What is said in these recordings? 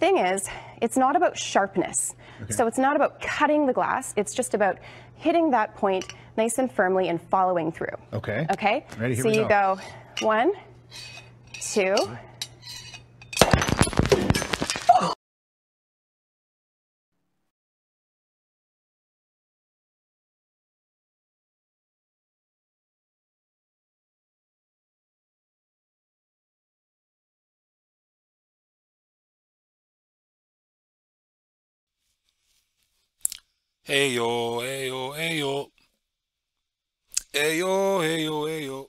thing is, it's not about sharpness. Okay. So it's not about cutting the glass. It's just about hitting that point nice and firmly and following through. Okay. Okay? Ready, here so we you go 1, 2. Hey yo, hey yo, hey yo, hey yo, hey yo, hey yo,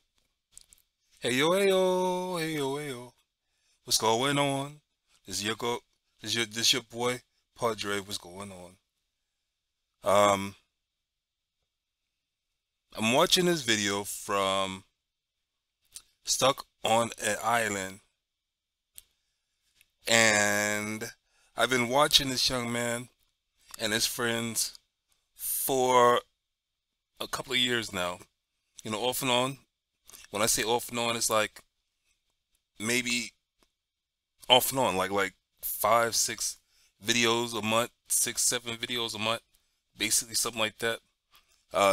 hey yo, hey yo, hey yo, hey yo. What's going on? This your boy, Podrey. What's going on? I'm watching this video from Stuck on an Island, and I've been watching this young man and his friends for a couple of years now. You know, off and on. When I say off and on, it's like maybe off and on, like 5, 6 videos a month, 6, 7 videos a month, basically something like that.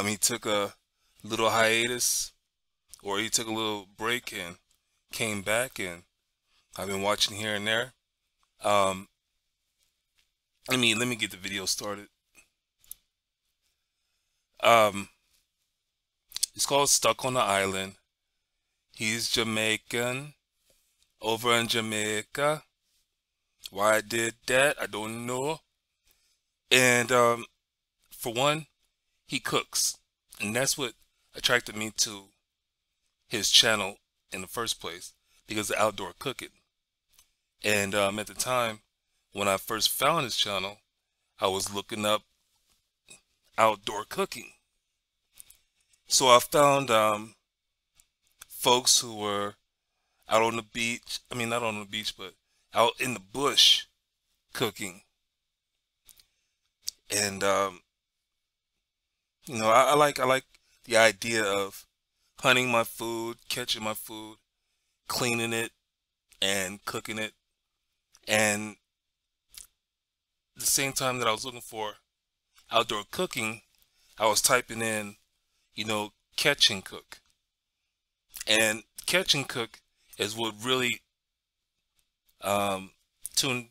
He took a little hiatus, or he took a little break and came back, and I've been watching here and there. Let me get the video started. It's called Stuck on the Island. He's Jamaican, over in Jamaica. Why I did that, I don't know. And for one, he cooks, and that's what attracted me to his channel in the first place, because of outdoor cooking. And at the time when I first found his channel, I was looking up outdoor cooking. So I found folks who were out on the beach. I mean, not on the beach, but out in the bush cooking. And you know, I like the idea of hunting my food, catching my food, cleaning it, and cooking it. And at the same time that I was looking for outdoor cooking, I was typing in, you know, catch and cook. And catch and cook is what really tuned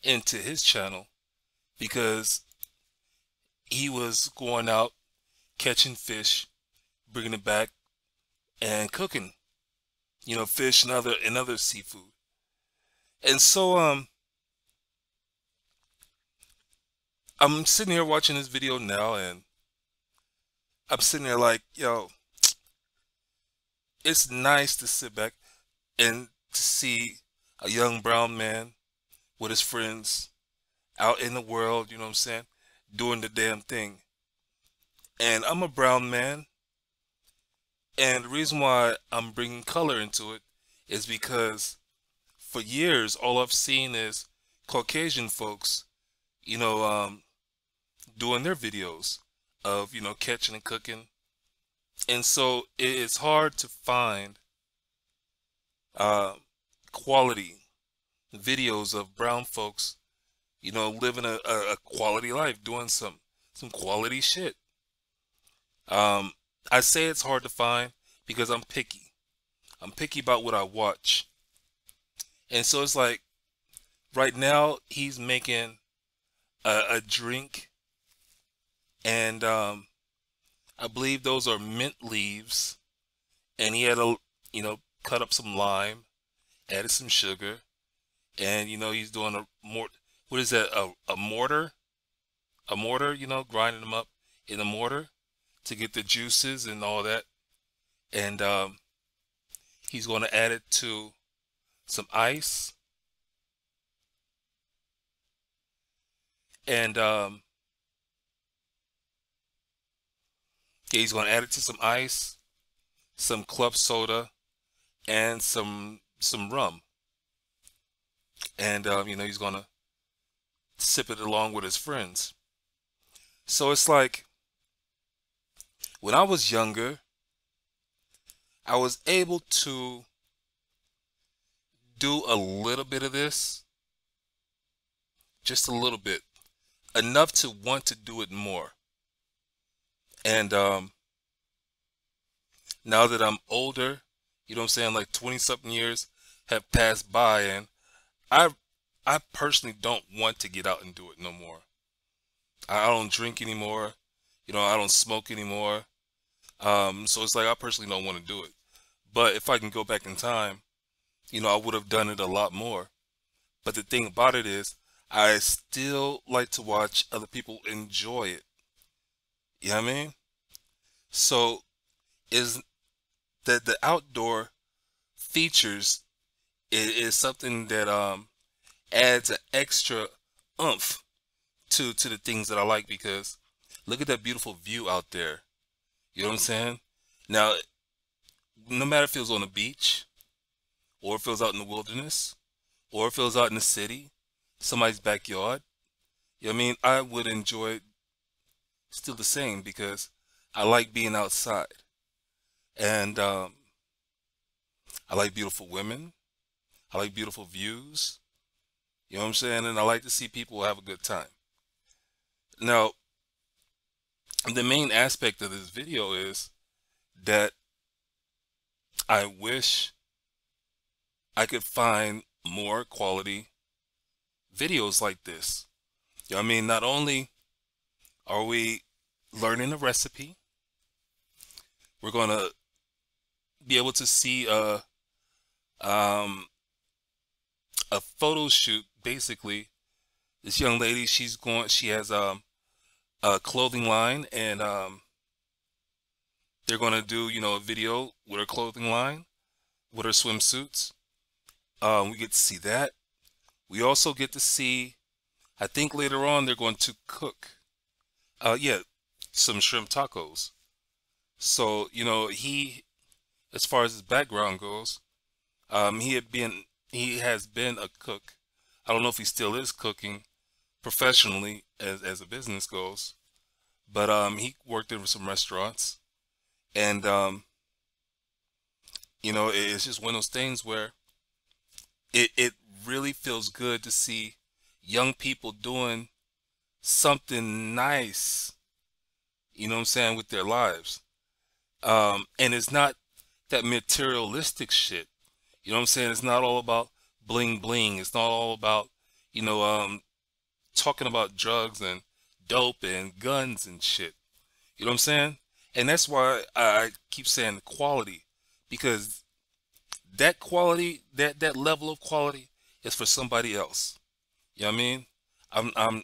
into his channel, because he was going out catching fish, bringing it back, and cooking, you know, fish and other seafood. And so I'm sitting here watching this video now, and I'm sitting there like, yo, it's nice to sit back and to see a young brown man with his friends out in the world, you know what I'm saying, doing the damn thing. And I'm a brown man, and the reason why I'm bringing color into it is because for years all I've seen is Caucasian folks, you know, doing their videos of, you know, catching and cooking. And so it's hard to find quality videos of brown folks, you know, living a quality life, doing some quality shit. I say it's hard to find because I'm picky. I'm picky about what I watch. And so it's like, right now he's making a drink, and I believe those are mint leaves, and he had a, you know, cut up some lime, added some sugar, and, you know, he's doing what is that, a mortar, you know, grinding them up in a mortar to get the juices and all that. And he's going to add it to some ice, and yeah, he's going to add it to some ice, some club soda, and some rum. And you know, he's going to sip it along with his friends. So it's like, when I was younger, I was able to do a little bit of this, just a little bit, enough to want to do it more. And now that I'm older, you know what I'm saying, like 20 something years have passed by, and I I personally don't want to get out and do it no more. I don't drink anymore, you know, I don't smoke anymore. So it's like I personally don't want to do it. But if I can go back in time, you know, I would have done it a lot more. But the thing about it is, I still like to watch other people enjoy it. You know what I mean? So is that the outdoor features is something that adds an extra oomph to the things that I like, because look at that beautiful view out there. You know what I'm saying? Now, no matter if it was on the beach, or if it was out in the wilderness, or if it was out in the city, somebody's backyard, you know what I mean? I would enjoy it still the same, because I like being outside. And I like beautiful women. I like beautiful views. You know what I'm saying? And I like to see people have a good time. Now, the main aspect of this video is that I wish I could find more quality videos like this. You know what I mean? Not only are we learning a recipe, we're going to be able to see a photo shoot. Basically, this young lady, she has a clothing line, and they're going to do, you know, a video with her clothing line, with her swimsuits. We get to see that. We also get to see, I think later on they're going to cook, yeah, some shrimp tacos. So, you know, as far as his background goes, he has been a cook. I don't know if he still is cooking professionally as a business goes, but he worked in some restaurants, and you know, it's just one of those things where it really feels good to see young people doing something nice, you know what I'm saying, with their lives. And it's not that materialistic shit. You know what I'm saying? It's not all about bling bling. It's not all about, you know, talking about drugs and dope and guns and shit. You know what I'm saying? And that's why I keep saying quality, because that quality, that level of quality is for somebody else. You know what I mean? I'm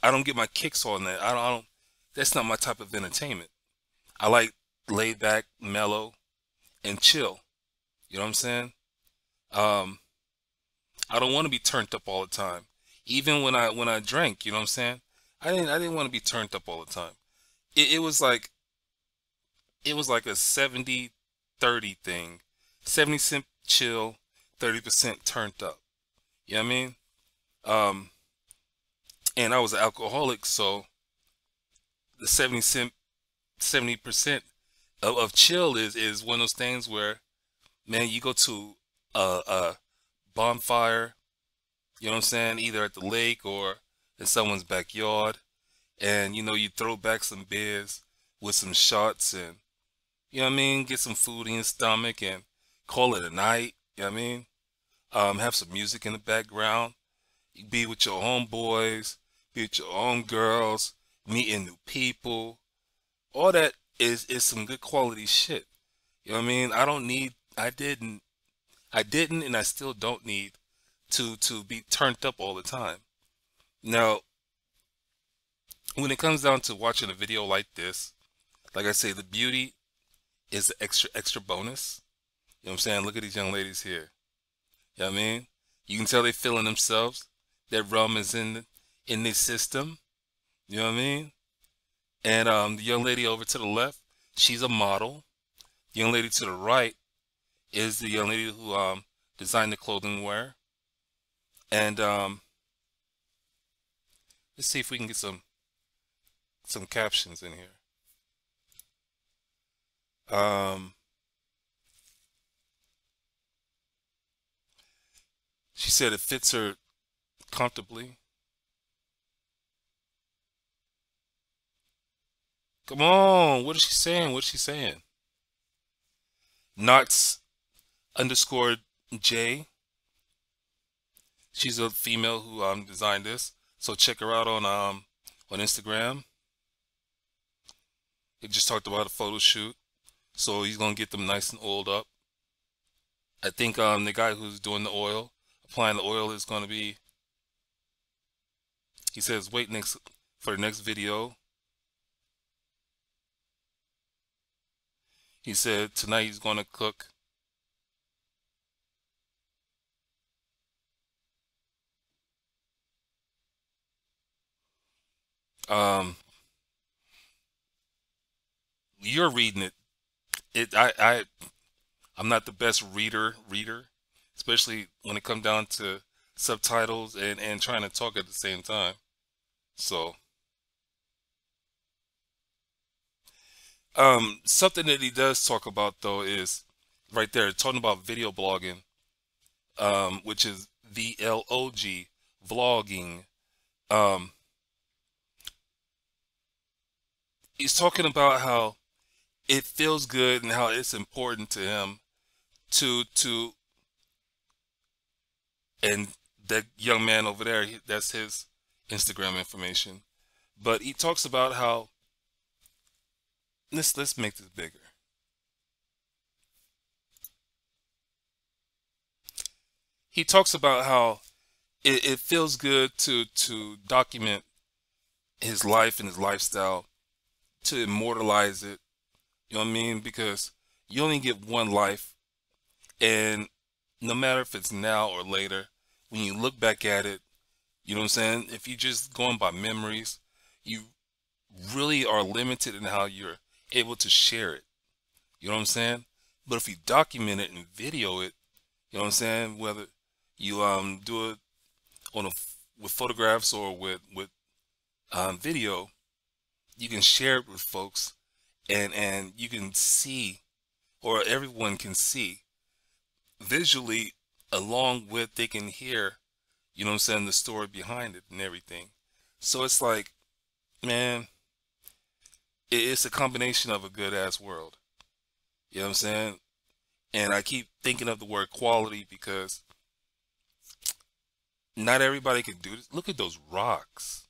I don't get my kicks on that. I don't that's not my type of entertainment. I like laid back, mellow, and chill. You know what I'm saying? Um, I don't want to be turned up all the time. Even when I drank, you know what I'm saying? I didn't want to be turned up all the time. It was like a 70-30 thing. 70% chill, 30% turned up. You know what I mean? And I was an alcoholic, so the 70% of chill is one of those things where, man, you go to a bonfire, you know what I'm saying, either at the lake or in someone's backyard, and you know, you throw back some beers with some shots, and you know what I mean, get some food in your stomach and call it a night. You know what I mean? Have some music in the background. You be with your homeboys, be with your own girls, meeting new people. All that is some good quality shit. You know what I mean? I didn't, and I still don't need to be turned up all the time. Now, when it comes down to watching a video like this, like I say, the beauty is the extra bonus. You know what I'm saying? Look at these young ladies here. You know what I mean? You can tell they're feeling themselves. That rum is in their system. You know what I mean? And the young lady over to the left, she's a model. The young lady to the right is the young lady who designed the clothing wear. And let's see if we can get some captions in here. She said it fits her comfortably. Come on, what is she saying? What is she saying? Knots underscore J. She's a female who designed this. So check her out on Instagram. It just talked about a photo shoot. So he's gonna get them nice and oiled up. I think the guy who's doing the oil, applying the oil, is gonna be. He says wait next for the next video. He said tonight he's gonna cook. Um, you're reading it. I'm not the best reader, especially when it comes down to subtitles and trying to talk at the same time. So, something that he does talk about though is right there talking about video blogging, which is VLOG, vlogging. Um, he's talking about how it feels good and how it's important to him to and that young man over there, that's his Instagram information. But he talks about how let's make this bigger. He talks about how it feels good to document his life and his lifestyle, to immortalize it. You know what I mean? Because you only get one life, and no matter if it's now or later, when you look back at it, you know what I'm saying? If you're just going by memories, you really are limited in how you're able to share it. You know what I'm saying? But if you document it and video it, you know what I'm saying? Whether you do it on with photographs or with video, you can share it with folks, and you can see, or everyone can see visually, along with they can hear, you know what I'm saying, the story behind it and everything. So it's like, man, it's a combination of a good ass world. You know what I'm saying? And I keep thinking of the word quality because not everybody can do this. Look at those rocks.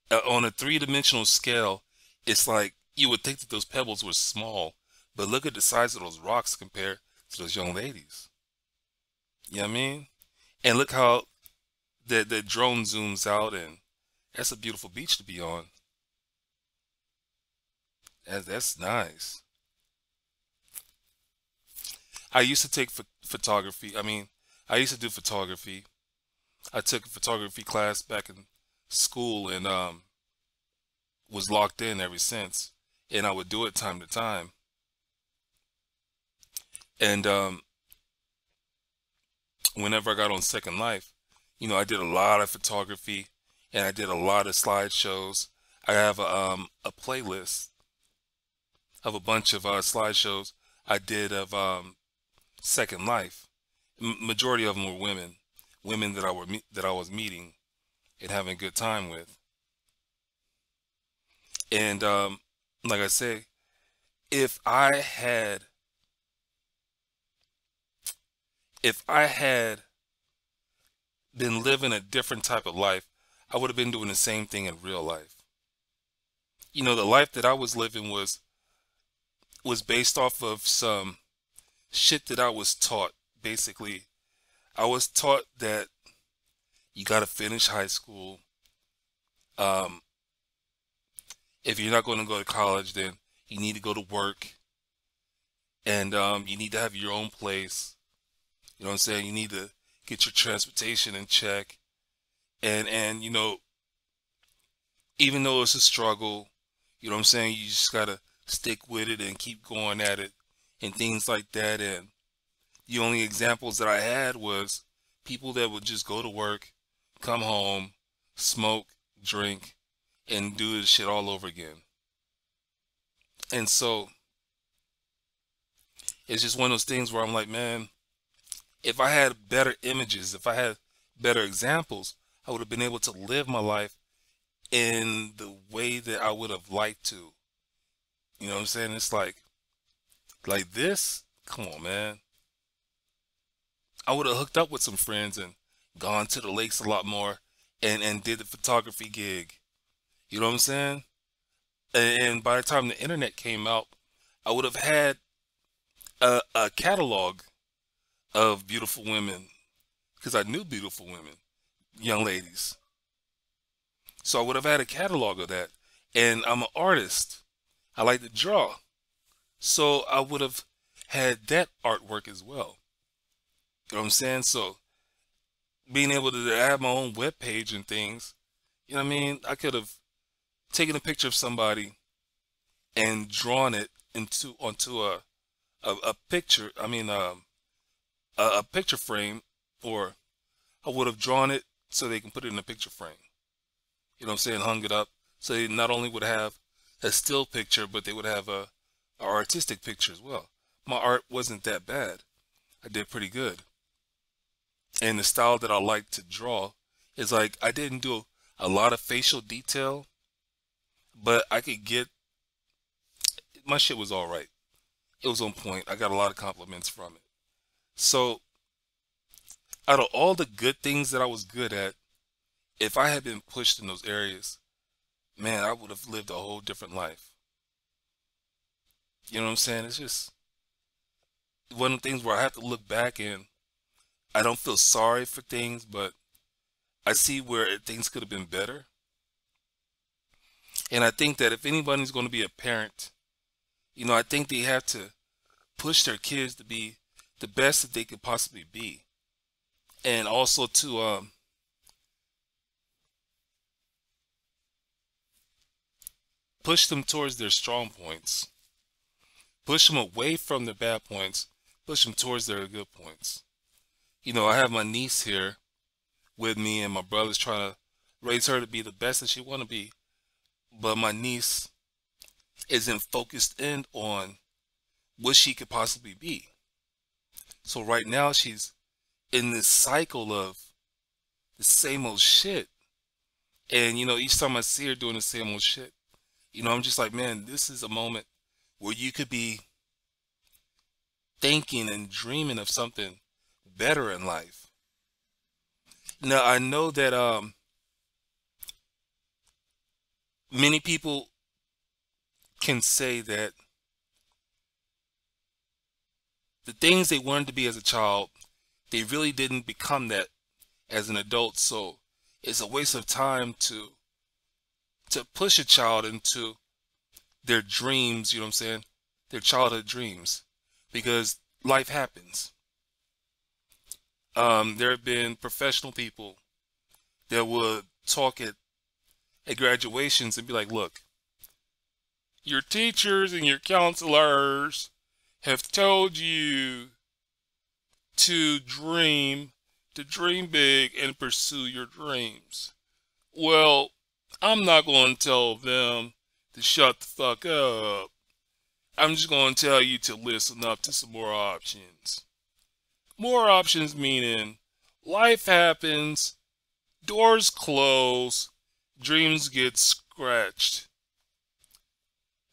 On a three-dimensional scale, it's like you would think that those pebbles were small, but look at the size of those rocks compared to those young ladies. You know what I mean? And look how the drone zooms out, and that's a beautiful beach to be on. That's nice. I used to take photography. I mean, I used to do photography. I took a photography class back in school, and was locked in ever since. And I would do it time to time. And whenever I got on Second Life, you know, I did a lot of photography, and I did a lot of slideshows. I have a playlist of a bunch of slideshows I did of Second Life. Majority of them were women that I was meeting and having a good time with. And like I say, if I had been living a different type of life, I would have been doing the same thing in real life. You know, the life that I was living was based off of some shit that I was taught. Basically, I was taught that you got to finish high school. Um, if you're not going to go to college, then you need to go to work, and you need to have your own place. You know what I'm saying? You need to get your transportation in check, and you know, even though it's a struggle, you know what I'm saying, you just gotta stick with it and keep going at it and things like that. And the only examples that I had was people that would just go to work, come home, smoke, drink, and do this shit all over again. And so it's just one of those things where I'm like, man, if I had better images, if I had better examples, I would have been able to live my life in the way that I would have liked to. You know what I'm saying? It's like this. Come on, man. I would have hooked up with some friends and gone to the lakes a lot more and did the photography gig. You know what I'm saying? And by the time the internet came out, I would have had a catalog of beautiful women because I knew beautiful women, young ladies. So I would have had a catalog of that. And I'm an artist. I like to draw. So I would have had that artwork as well. You know what I'm saying? So being able to have my own web page and things, you know what I mean? I could have taken a picture of somebody and drawn it onto a picture. I mean, a picture frame, or I would have drawn it so they can put it in a picture frame. You know what I'm saying? Hung it up so they not only would have a still picture, but they would have a artistic picture as well. My art wasn't that bad. I did pretty good. And the style that I like to draw is like I didn't do a lot of facial detail, but I could get my shit was all right. It was on point. I got a lot of compliments from it. So out of all the good things that I was good at, if I had been pushed in those areas, man, I would have lived a whole different life. You know what I'm saying? It's just one of the things where I have to look back and I don't feel sorry for things, but I see where things could have been better. And I think that if anybody's going to be a parent, you know, I think they have to push their kids to be the best that they could possibly be. And also to push them towards their strong points. Push them away from the bad points. Push them towards their good points. You know, I have my niece here with me, and my brother's trying to raise her to be the best that she want to be. But my niece isn't focused in on what she could possibly be. So right now she's in this cycle of the same old shit. And, you know, each time I see her doing the same old shit, you know, I'm just like, man, this is a moment where you could be thinking and dreaming of something better in life. Now, I know that many people can say that the things they wanted to be as a child, they really didn't become that as an adult. So it's a waste of time to push a child into their dreams, you know what I'm saying? Their childhood dreams, because life happens. There have been professional people that would talk at graduations and be like, look, your teachers and your counselors have told you to dream big and pursue your dreams. Well, I'm not going to tell them to shut the fuck up. I'm just going to tell you to listen up to some more options. More options meaning life happens, doors close, dreams get scratched.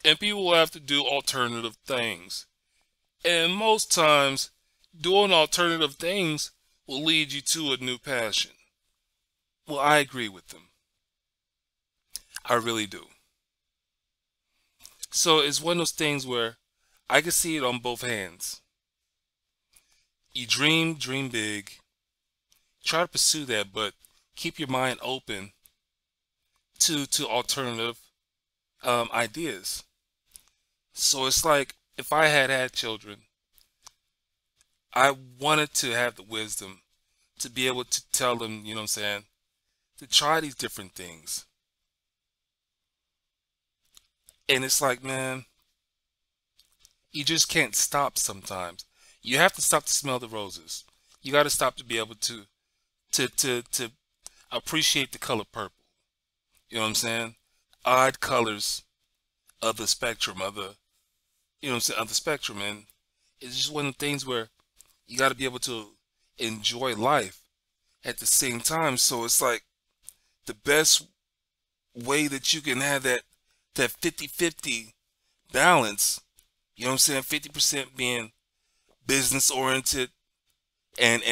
And people have to do alternative things. And most times, doing alternative things will lead you to a new passion. Well, I agree with them. I really do. So it's one of those things where I can see it on both hands. You dream big. Try to pursue that, but keep your mind open to alternative ideas. So it's like if I had children, I wanted to have the wisdom to be able to tell them, you know what I'm saying, to try these different things. And it's like, man, you just can't stop sometimes. You have to stop to smell the roses. You got to stop to be able to appreciate the color purple. You know what I'm saying? Odd colors of the spectrum, of the, you know what I'm saying, of the spectrum. And it's just one of the things where you got to be able to enjoy life at the same time. So it's like the best way that you can have that 50-50 balance, you know what I'm saying? 50% being business oriented and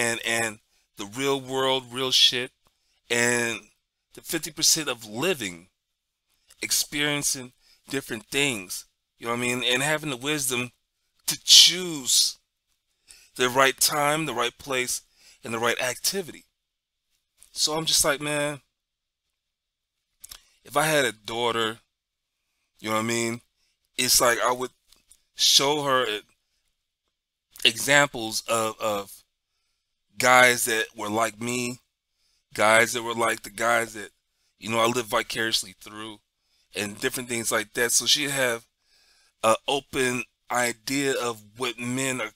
the real world, real shit, and the 50% of living, experiencing different things, you know what I mean? And having the wisdom to choose the right time, the right place, and the right activity. So I'm just like, man, if I had a daughter, you know what I mean? It's like I would show her examples of guys that were like me, guys that were like the guys that, you know, I live vicariously through, and different things like that. So she'd have an open idea of what men are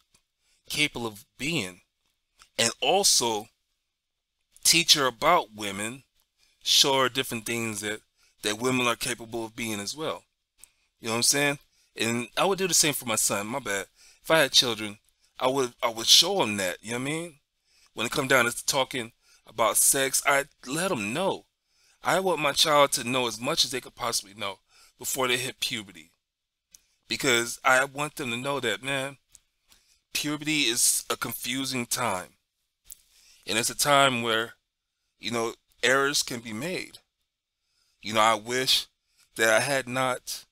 capable of being, and also teach her about women, show her different things that women are capable of being as well. You know what I'm saying? And I would do the same for my son. My bad. If I had children, I would show them that. You know what I mean? When it comes down to talking about sex, I let them know. I want my child to know as much as they could possibly know before they hit puberty, because I want them to know that, man, puberty is a confusing time, and it's a time where, you know, errors can be made. You know, I wish that I had not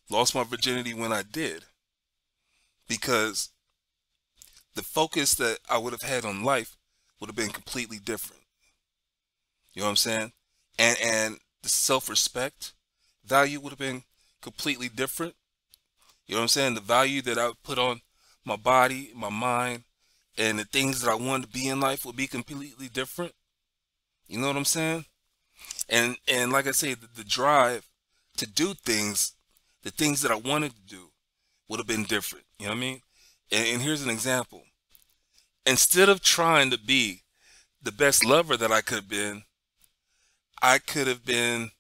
lost my virginity when I did, because the focus that I would have had on life would have been completely different. You know what I'm saying? And the self-respect value would have been completely different. You know what I'm saying? The value that I would put on my body, my mind, and the things that I wanted to be in life would be completely different. You know what I'm saying? And like I say, the drive to do things, the things that I wanted to do, would have been different. You know what I mean? And here's an example. Instead of trying to be the best lover that I could have been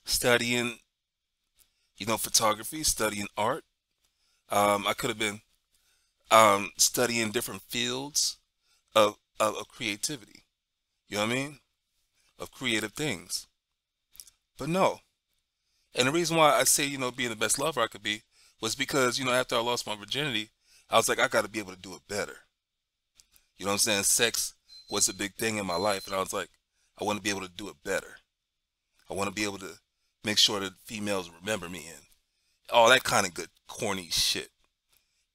studying, you know, photography, studying art. I could have been studying different fields of creativity. You know what I mean? Of creative things. But no. And the reason why I say, you know, being the best lover I could be was because, you know, after I lost my virginity, I was like, I got to be able to do it better. You know what I'm saying? Sex was a big thing in my life, and I was like, I want to be able to do it better. I want to be able to make sure that females remember me and all that kind of good, corny shit.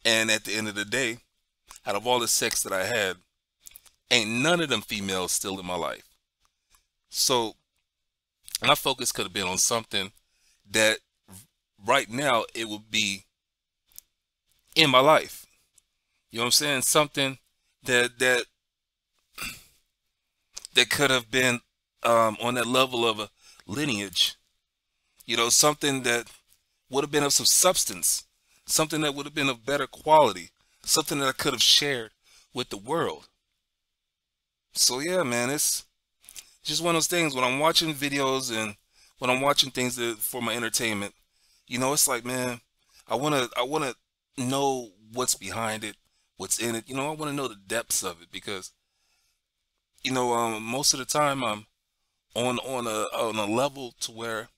And at the end of the day, out of all the sex that I had, ain't none of them females still in my life. So my focus could have been on something that right now it would be in my life. You know what I'm saying? Something that could have been on that level of a lineage. You know, something that would have been of some substance, something that would have been of better quality, something that I could have shared with the world. So yeah, man, it's just one of those things. When I'm watching videos and when I'm watching things for my entertainment, you know, it's like, man, I wanna know what's behind it, what's in it. You know, I want to know the depths of it, because, you know, most of the time I'm on a level to where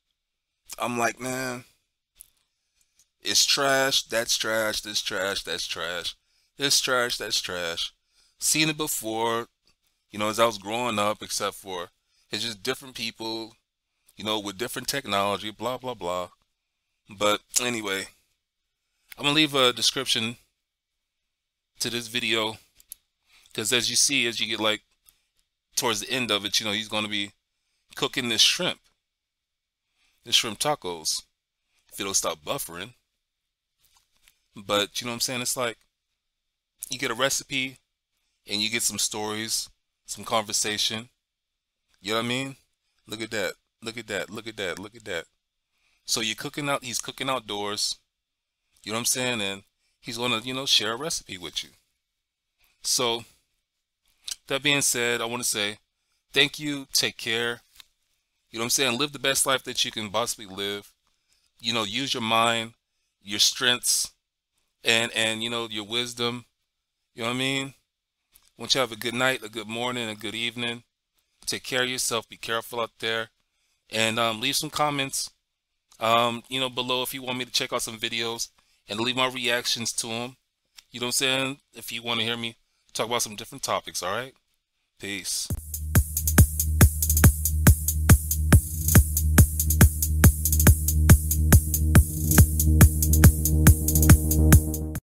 I'm like, man, it's trash, that's trash, this trash, that's trash, this trash, that's trash. Seen it before, you know, as I was growing up, except for it's just different people, you know, with different technology, blah, blah, blah. But anyway, I'm gonna leave a description to this video, because as you see, as you get like towards the end of it, you know, he's gonna be cooking this shrimp tacos, if it'll stop buffering. But you know what I'm saying? It's like you get a recipe and you get some stories, some conversation. You know what I mean? Look at that. Look at that. Look at that. Look at that. So you're cooking out, he's cooking outdoors. You know what I'm saying? And he's gonna, you know, share a recipe with you. So that being said, I want to say thank you, take care. You know what I'm saying? Live the best life that you can possibly live. You know, use your mind, your strengths, and you know, your wisdom. You know what I mean? want you to have a good night, a good morning, a good evening. Take care of yourself. Be careful out there. And leave some comments, below if you want me to check out some videos and leave my reactions to them. You know what I'm saying? If you want to hear me talk about some different topics, all right? Peace.